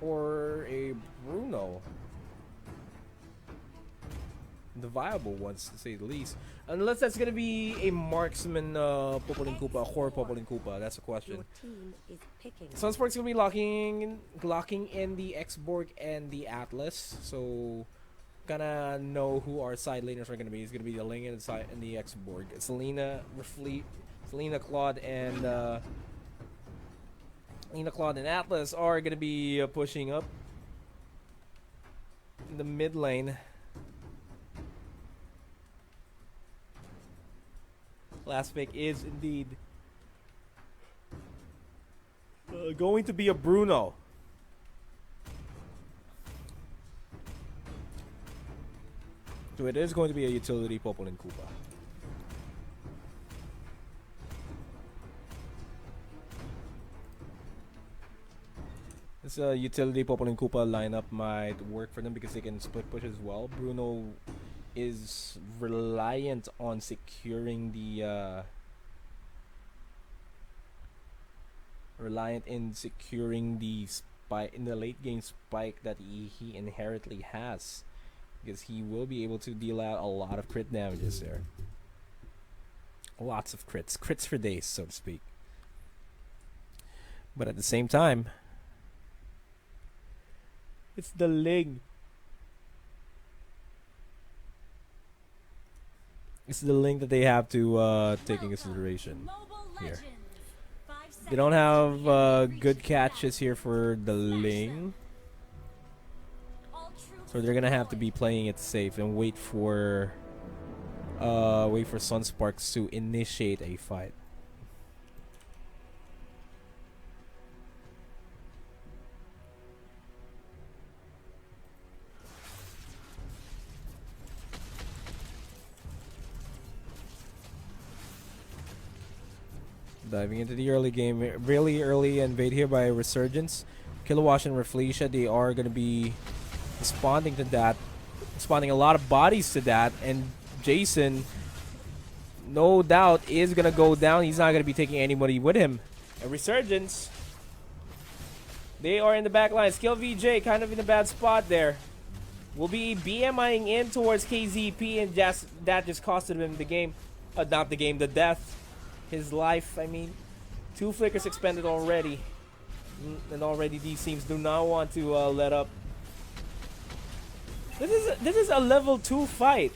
or a Bruno. The viable ones, to say the least. Unless that's gonna be a marksman Popolin Koopa, or Popolin Koopa. That's the question. Sunsparks gonna be locking in the X-Borg and the Atlas. So gonna know who our side laners are gonna be. It's gonna be the Ling and the X-Borg. Selena, Claude, and Claude and Atlas are gonna be pushing up in the mid lane. Last pick is indeed going to be a Bruno. So it is going to be a utility Popolin Koopa. This utility Popolin Koopa lineup might work for them because they can split push as well. Bruno is reliant on securing the spike in the late game spike that he inherently has, because he will be able to deal out a lot of crit damages there. Lots of crits for days, so to speak. But at the same time, it's the Ling. It's the Ling that they have to take in consideration here. They don't have good catches here for the Ling, so they're gonna have to be playing it safe and wait for Sunsparks to initiate a fight. Diving into the early game, really early invade here by Resurgence. Kilowatt and Reflecia, they are going to be responding to that, responding a lot of bodies to that, and Jason, no doubt, is going to go down. He's not going to be taking anybody with him. And Resurgence, they are in the back line. Skill VJ kind of in a bad spot there. Will be BMIing in towards KZP, and that just costed him the game. Not the game, the death. His life, I mean. 2 flickers expended already. And already these teams do not want to let up. This is a level 2 fight.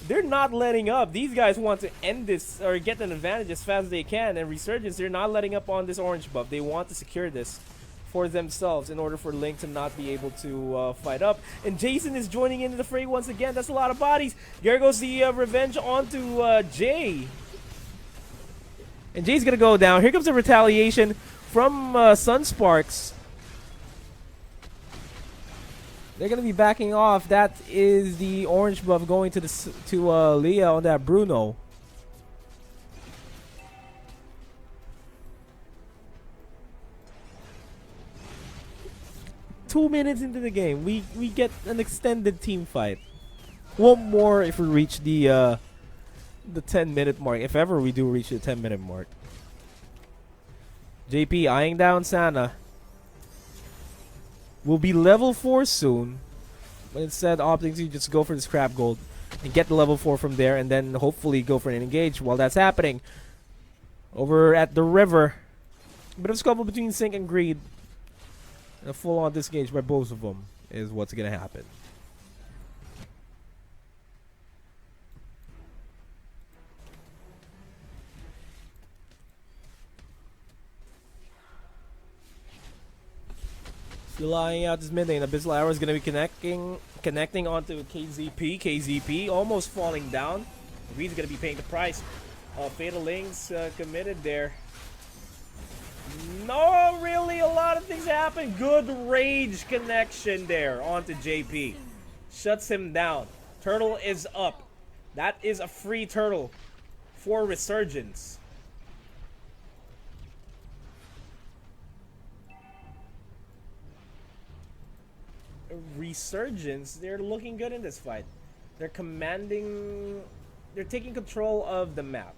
They're not letting up. These guys want to end this or get an advantage as fast as they can. And Resurgence, they're not letting up on this orange buff. They want to secure this for themselves in order for Link to not be able to fight up. And Jason is joining into the fray once again. That's a lot of bodies. There goes the revenge onto Jay. And Jay's gonna go down. Here comes a retaliation from Sunsparks. They're gonna be backing off. That is the orange buff going to Leah on that Bruno. Two minutes into the game, we get an extended team fight. One more if we reach the 10-minute mark, if ever we do reach the 10-minute mark. JP eyeing down Sana. Will be level 4 soon, but instead opting to just go for the scrap gold and get the level 4 from there, and then hopefully go for an engage while that's happening. Over at the river, bit of scuffle between Sync and Greed. A full-on disengage by both of them is what's gonna happen. Still eyeing out this mid lane. Abyssal Arrow is going to be connecting onto KZP. KZP almost falling down. Reed's going to be paying the price. Fatal Links committed there. No, really, a lot of things happen. Good rage connection there onto JP. Shuts him down. Turtle is up. That is a free turtle for Resurgence. Resurgence, they're looking good in this fight. They're taking control of the map.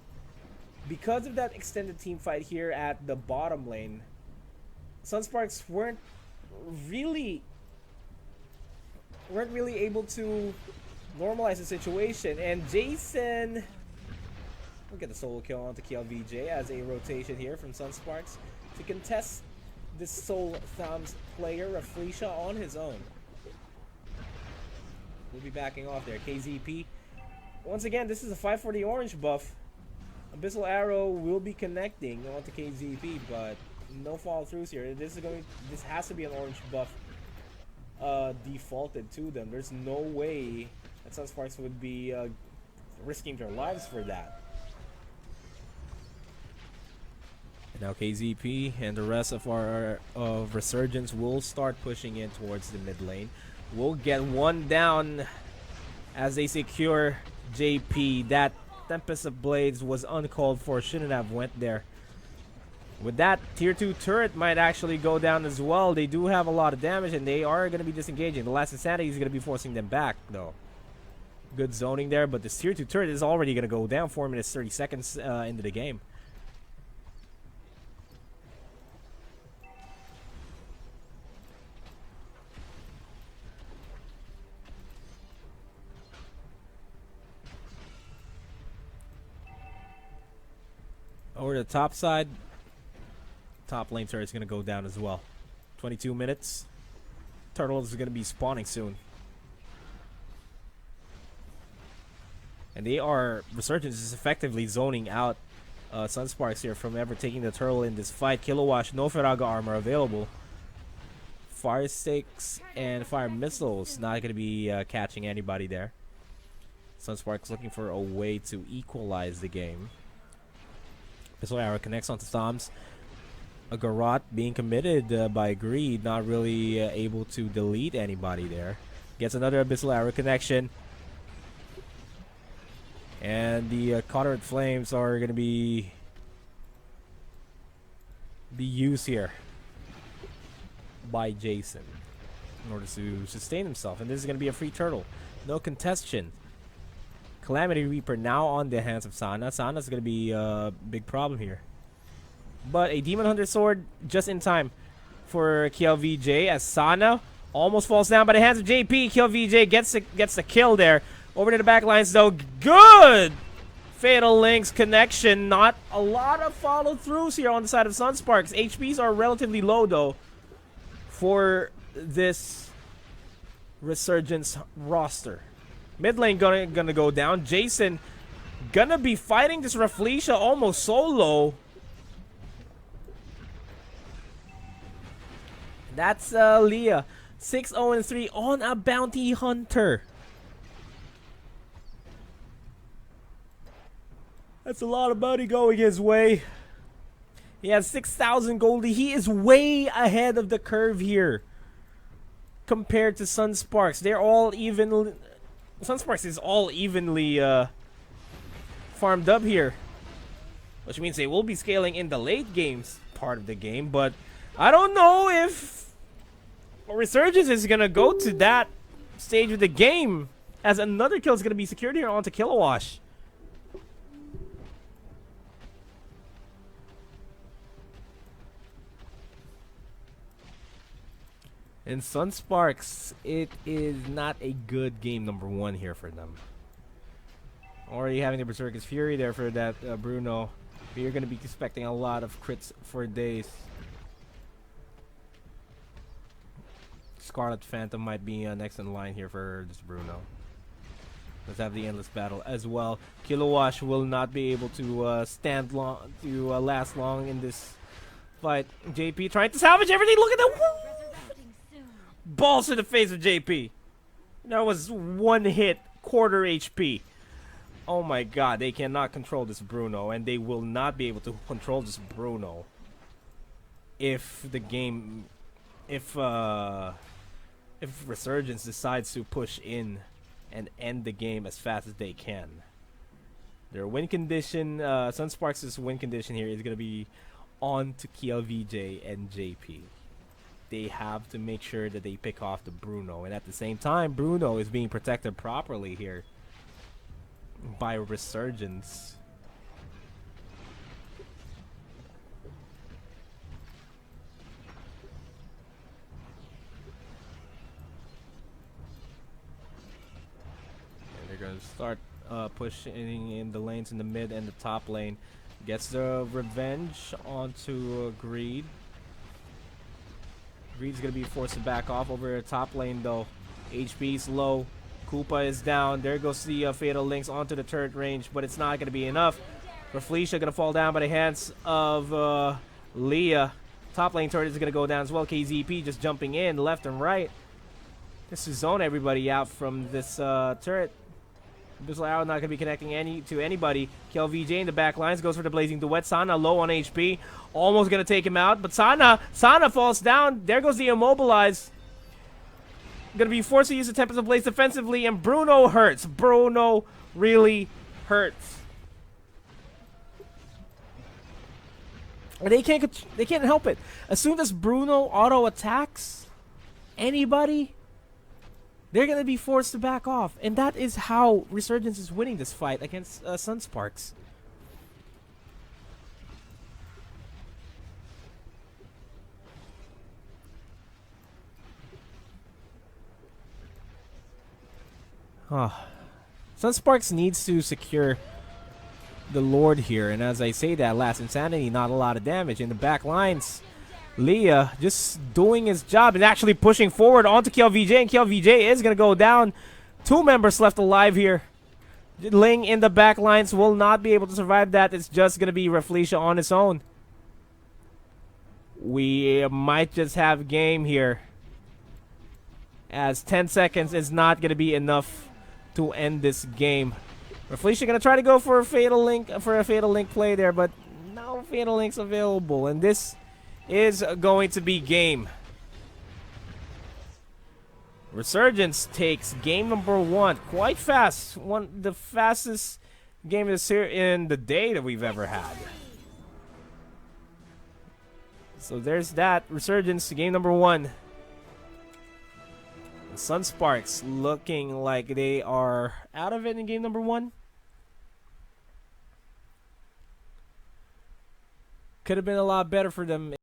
Because of that extended team fight here at the bottom lane, Sunsparks weren't really weren't really able to normalize the situation. And Jason will get the solo kill onto KLVJ as a rotation here from Sunsparks to contest this Soul Thumbs player, Rafleisha, on his own. We'll be backing off there. KZP. Once again, this is a fight for the orange buff. Abyssal Arrow will be connecting onto KZP, but no follow throughs here. This has to be an orange buff defaulted to them. There's no way that Sunsparks would be risking their lives for that. And now KZP and the rest of our Resurgence will start pushing in towards the mid lane. We'll get one down as they secure JP. That Tempest of Blades was uncalled for. Shouldn't have went there. With that, tier 2 turret might actually go down as well. They do have a lot of damage and they are going to be disengaging. The last Insanity is going to be forcing them back though. Good zoning there, but this tier 2 turret is already going to go down 4 minutes 30 seconds into the game. Over to the top side, top lane turret is going to go down as well. 22 minutes. Turtle is going to be spawning soon. And they are, Resurgence is effectively zoning out Sunsparks here from ever taking the turtle in this fight. Kilowatt, no Feraga armor available. Fire stakes and fire missiles not going to be catching anybody there. Sunsparks looking for a way to equalize the game. Abyssal Arrow connects onto Thoms. A Garrote being committed by Greed, not really able to delete anybody there. Gets another Abyssal Arrow connection. And the Cautered Flames are going to be used here by Jason in order to sustain himself. And this is going to be a free turtle. No contestation. Calamity Reaper now on the hands of Sana. Sana's going to be a big problem here. But a Demon Hunter Sword just in time for KLVJ as Sana almost falls down by the hands of JP. KLVJ gets the kill there. Over to the back lines though. Good! Fatal Links connection. Not a lot of follow throughs here on the side of Sunsparks. HPs are relatively low though for this Resurgence roster. Mid lane gonna go down. Jason gonna be fighting this Rafleisha almost solo. That's Leah. 6-0-3 on a bounty hunter. That's a lot of money going his way. He has 6,000 goldie. He is way ahead of the curve here compared to Sunsparks. They're all even. Sunsparks is all evenly farmed up here, which means they will be scaling in the late games part of the game. But I don't know if Resurgence is gonna go to that stage of the game, as another kill is gonna be secured here onto Kilowatt. And Sunsparks, it is not a good game number 1 here for them. Already having the Berserker's Fury there for that Bruno. But you're going to be expecting a lot of crits for days. Scarlet Phantom might be next in line here for this Bruno. Let's have the Endless Battle as well. Kilowatt will not be able to stand long, to last long in this fight. JP trying to salvage everything. Look at that! Balls to the face of JP. That was one hit, quarter HP. Oh my god, they cannot control this Bruno, and they will not be able to control this Bruno if the game, if Resurgence decides to push in and end the game as fast as they can. Their win condition, Sunsparks' win condition here is going to be on to KLVJ and JP. They have to make sure that they pick off the Bruno, and at the same time Bruno is being protected properly here by Resurgence. They're gonna start pushing in the lanes in the mid and the top lane. Gets the revenge onto Greed. Greed's gonna be forced to back off over the top lane though. HP's low. Koopa is down. There goes the Fatal Links onto the turret range, but it's not gonna be enough. Reflecia gonna fall down by the hands of Leah. Top lane turret is gonna go down as well. KZP just jumping in left and right. This is zone everybody out from this turret. Missile Arrow not gonna be connecting to anybody. KLVJ in the back lines goes for the Blazing Duet. Sana low on HP, almost gonna take him out, but Sana falls down. There goes the Immobilize. Gonna be forced to use the Tempest of Blaze defensively, and Bruno hurts. Bruno really hurts. And they can't help it. As soon as Bruno auto attacks anybody, they're going to be forced to back off. And that is how Resurgence is winning this fight against Sunsparks. Sunsparks needs to secure the Lord here. And as I say that, Last Insanity, not a lot of damage. In the back lines, Leah just doing his job and actually pushing forward onto KLVJ, and KLVJ is going to go down. 2 members left alive here. Ling in the back lines will not be able to survive that. It's just going to be Reflecia on its own. We might just have game here, as 10 seconds is not going to be enough to end this game. Reflecia going to try to go for a Fatal Link play there, but no Fatal Links available, and this is going to be game. Resurgence takes game number 1 quite fast. The fastest game this here in the day that we've ever had. So there's that. Resurgence, game number 1. Sunsparks looking like they are out of it in game number 1. Could have been a lot better for them.